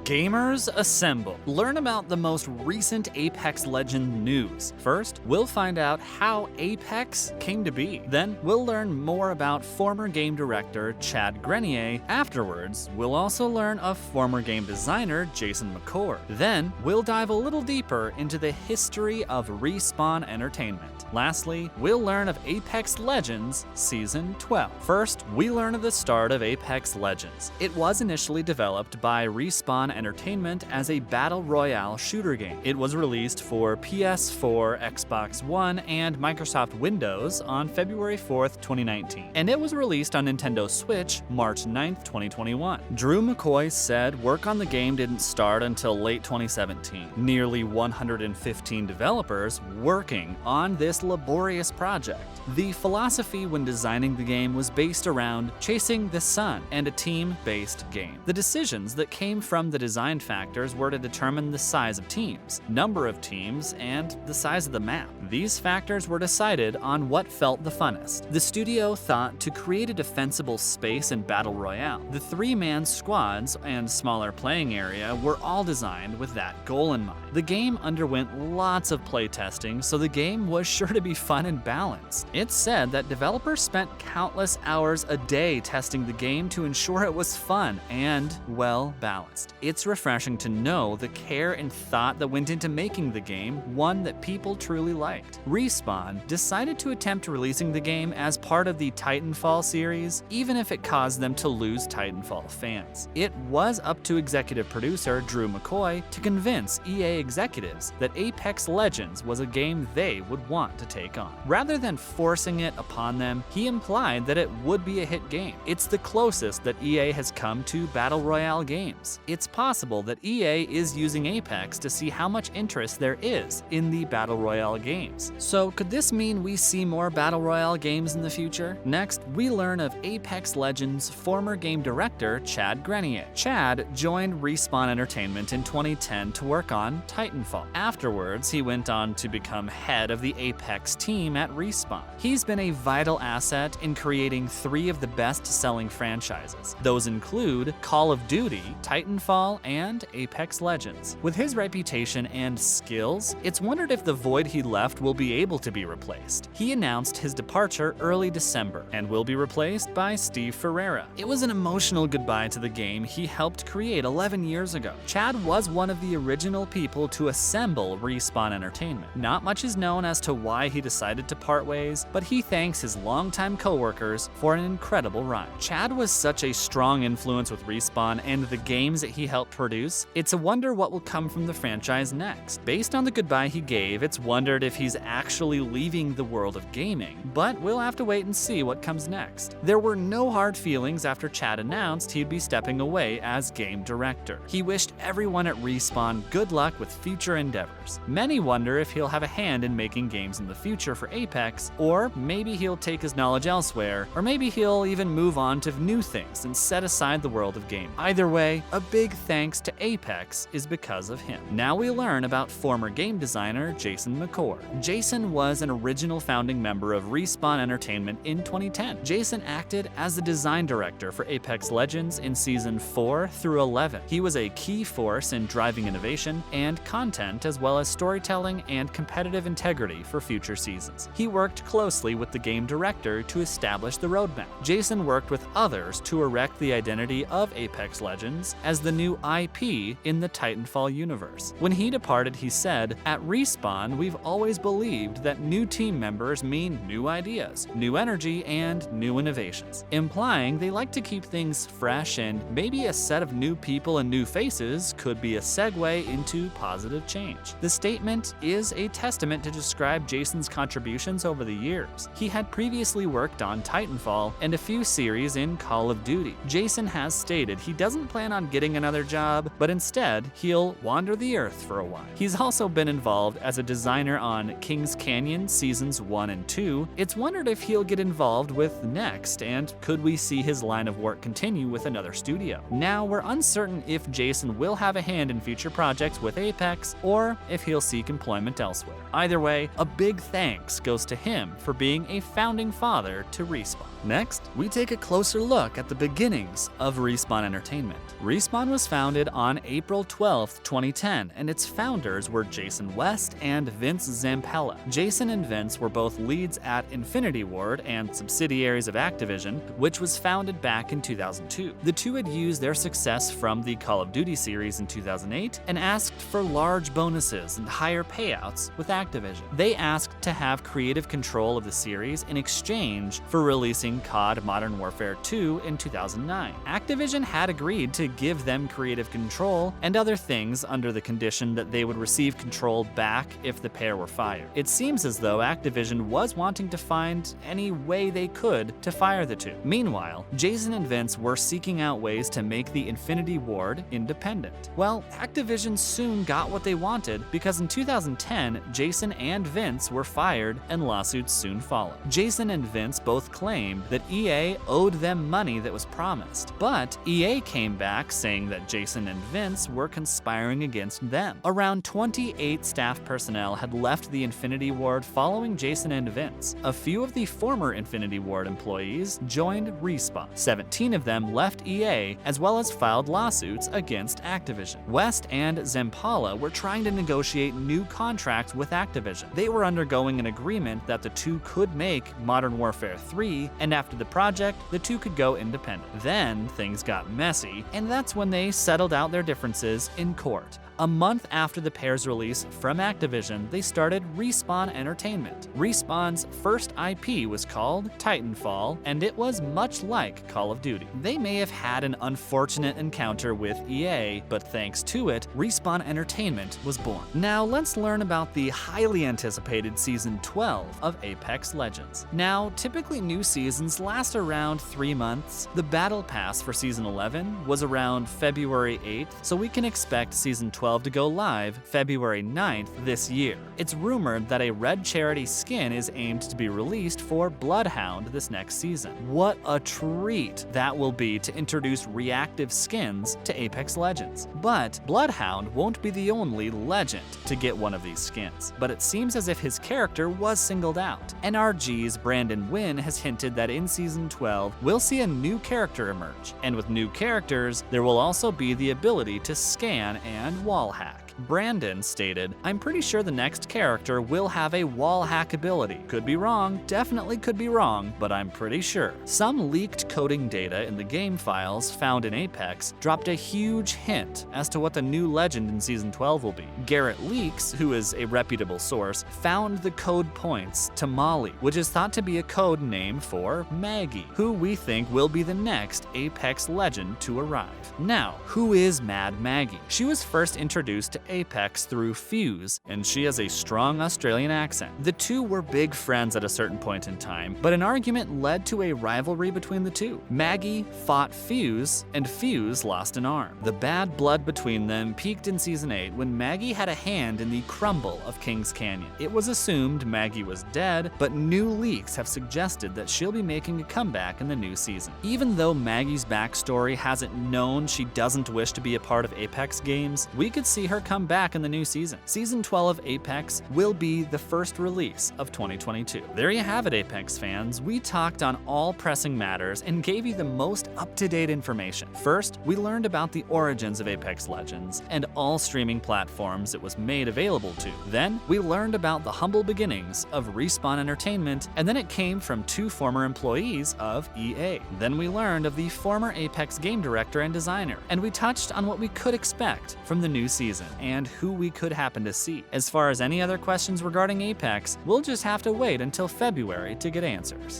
Gamers assemble. Learn about the most recent Apex Legends news. First, we'll find out how Apex came to be. Then, we'll learn more about former game director Chad Grenier. Afterwards, we'll also learn of former game designer Jason McCord. Then, we'll dive a little deeper into the history of Respawn Entertainment. Lastly, we'll learn of Apex Legends Season 12. First, we learn of the start of Apex Legends. It was initially developed by Respawn Entertainment as a battle royale shooter game. It was released for PS4, Xbox One, and Microsoft Windows on February 4th, 2019. And it was released on Nintendo Switch March 9th, 2021. Drew McCoy said work on the game didn't start until late 2017. Nearly 115 developers working on this laborious project. The philosophy when designing the game was based around chasing the sun and a team-based game. The decisions that came from the design factors were to determine the size of teams, number of teams, and the size of the map. These factors were decided on what felt the funnest. The studio thought to create a defensible space in Battle Royale. The three-man squads and smaller playing area were all designed with that goal in mind. The game underwent lots of playtesting, so the game was sure to be fun and balanced. It's said that developers spent countless hours a day testing the game to ensure it was fun and well balanced. It's refreshing to know the care and thought that went into making the game one that people truly liked. Respawn decided to attempt releasing the game as part of the Titanfall series, even if it caused them to lose Titanfall fans. It was up to executive producer Drew McCoy to convince EA executives that Apex Legends was a game they would want to take on. Rather than forcing it upon them, he implied that it would be a hit game. It's the closest that EA has come to Battle Royale games. It's possible that EA is using Apex to see how much interest there is in the Battle Royale games. So could this mean we see more Battle Royale games in the future? Next, we learn of Apex Legends former game director Chad Grenier. Chad joined Respawn Entertainment in 2010 to work on Titanfall. Afterwards, he went on to become head of the Apex team at Respawn. He's been a vital asset in creating three of the best-selling franchises. Those include Call of Duty, Titanfall, and Apex Legends. With his reputation and skills, it's wondered if the void he left will be able to be replaced. He announced his departure early December and will be replaced by Steve Ferreira. It was an emotional goodbye to the game he helped create 11 years ago. Chad was one of the original people to assemble Respawn Entertainment. Not much is known as to why he decided to part ways, but he thanks his longtime co-workers for an incredible run. Chad was such a strong influence with Respawn and the games that he helped produce. It's a wonder what will come from the franchise next. Based on the goodbye he gave, it's wondered if he's actually leaving the world of gaming, but we'll have to wait and see what comes next. There were no hard feelings after Chad announced he'd be stepping away as game director. He wished everyone at Respawn good luck with future endeavors. Many wonder if he'll have a hand in making games in the future for Apex, or maybe he'll take his knowledge elsewhere, or maybe he'll even move on to new things and set aside the world of gaming. Either way, a big thanks to Apex is because of him. Now we learn about former game designer Jason McCord. Jason was an original founding member of Respawn Entertainment in 2010. Jason acted as the design director for Apex Legends in Season 4 through 11. He was a key force in driving innovation and content, as well as storytelling and competitive integrity for future seasons. He worked closely with the game director to establish the roadmap. Jason worked with others to erect the identity of Apex Legends as the new IP in the Titanfall universe. When he departed, he said, "At Respawn, we've always believed that new team members mean new ideas, new energy, and new innovations," implying they like to keep things fresh, and maybe a set of new people and new faces could be a segue into positive change. The statement is a testament to describe Jason's contributions over the years. He had previously worked on Titanfall and a few series in Call of Duty. Jason has stated he doesn't plan on getting another job, but instead he'll wander the earth for a while. He's also been involved as a designer on Kings Canyon Seasons 1 and 2. It's wondered if he'll get involved with next, and could we see his line of work continue with another studio. Now we're uncertain if Jason will have a hand in future projects with Apex, or if he'll seek employment elsewhere. Either way, a big thanks goes to him for being a founding father to Respawn. Next, we take a closer look at the beginnings of Respawn Entertainment. Respawn was founded founded on April 12, 2010, and its founders were Jason West and Vince Zampella. Jason and Vince were both leads at Infinity Ward and subsidiaries of Activision, which was founded back in 2002. The two had used their success from the Call of Duty series in 2008 and asked for large bonuses and higher payouts with Activision. They asked to have creative control of the series in exchange for releasing COD Modern Warfare 2 in 2009. Activision had agreed to give them creative control and other things under the condition that they would receive control back if the pair were fired. It seems as though Activision was wanting to find any way they could to fire the two. Meanwhile, Jason and Vince were seeking out ways to make the Infinity Ward independent. Well, Activision soon got what they wanted because in 2010, Jason and Vince were fired and lawsuits soon followed. Jason and Vince both claimed that EA owed them money that was promised, but EA came back saying that Jason and Vince were conspiring against them. Around 28 staff personnel had left the Infinity Ward following Jason and Vince. A few of the former Infinity Ward employees joined Respawn. 17 of them left EA, as well as filed lawsuits against Activision. West and Zampella were trying to negotiate new contracts with Activision. They were undergoing an agreement that the two could make Modern Warfare 3, and after the project, the two could go independent. Then things got messy, and that's when they settled out their differences in court. A month after the pair's release from Activision, they started Respawn Entertainment. Respawn's first IP was called Titanfall, and it was much like Call of Duty. They may have had an unfortunate encounter with EA, but thanks to it, Respawn Entertainment was born. Now let's learn about the highly anticipated Season 12 of Apex Legends. Now, typically new seasons last around 3 months. The Battle Pass for Season 11 was around February 8th, so we can expect Season 12 to go live February 9th this year. It's rumored that a red charity skin is aimed to be released for Bloodhound this next season. What a treat that will be to introduce reactive skins to Apex Legends. But Bloodhound won't be the only legend to get one of these skins, but it seems as if his character was singled out. NRG's Brandon Wynn has hinted that in Season 12, we'll see a new character emerge, and with new characters, there will also be the ability to scan and wall hack. Brandon stated, "I'm pretty sure the next character will have a wall hack ability. Could be wrong, definitely could be wrong, but I'm pretty sure." Some leaked coding data in the game files found in Apex dropped a huge hint as to what the new legend in Season 12 will be. Garrett Leaks, who is a reputable source, found the code points to Molly, which is thought to be a code name for Maggie, who we think will be the next Apex legend to arrive. Now, who is Mad Maggie? She was first introduced to Apex through Fuse, and she has a strong Australian accent. The two were big friends at a certain point in time, but an argument led to a rivalry between the two. Maggie fought Fuse, and Fuse lost an arm. The bad blood between them peaked in Season 8 when Maggie had a hand in the crumble of Kings Canyon. It was assumed Maggie was dead, but new leaks have suggested that she'll be making a comeback in the new season. Even though Maggie's backstory hasn't known she doesn't wish to be a part of Apex games, we could see her come back in the new season. Season 12 of Apex will be the first release of 2022. There you have it, Apex fans. We talked on all pressing matters and gave you the most up-to-date information. First, we learned about the origins of Apex Legends and all streaming platforms it was made available to. Then, we learned about the humble beginnings of Respawn Entertainment, and then it came from two former employees of EA. Then we learned of the former Apex game director and designer, and we touched on what we could expect from the new season and who we could happen to see. As far as any other questions regarding Apex, we'll just have to wait until February to get answers.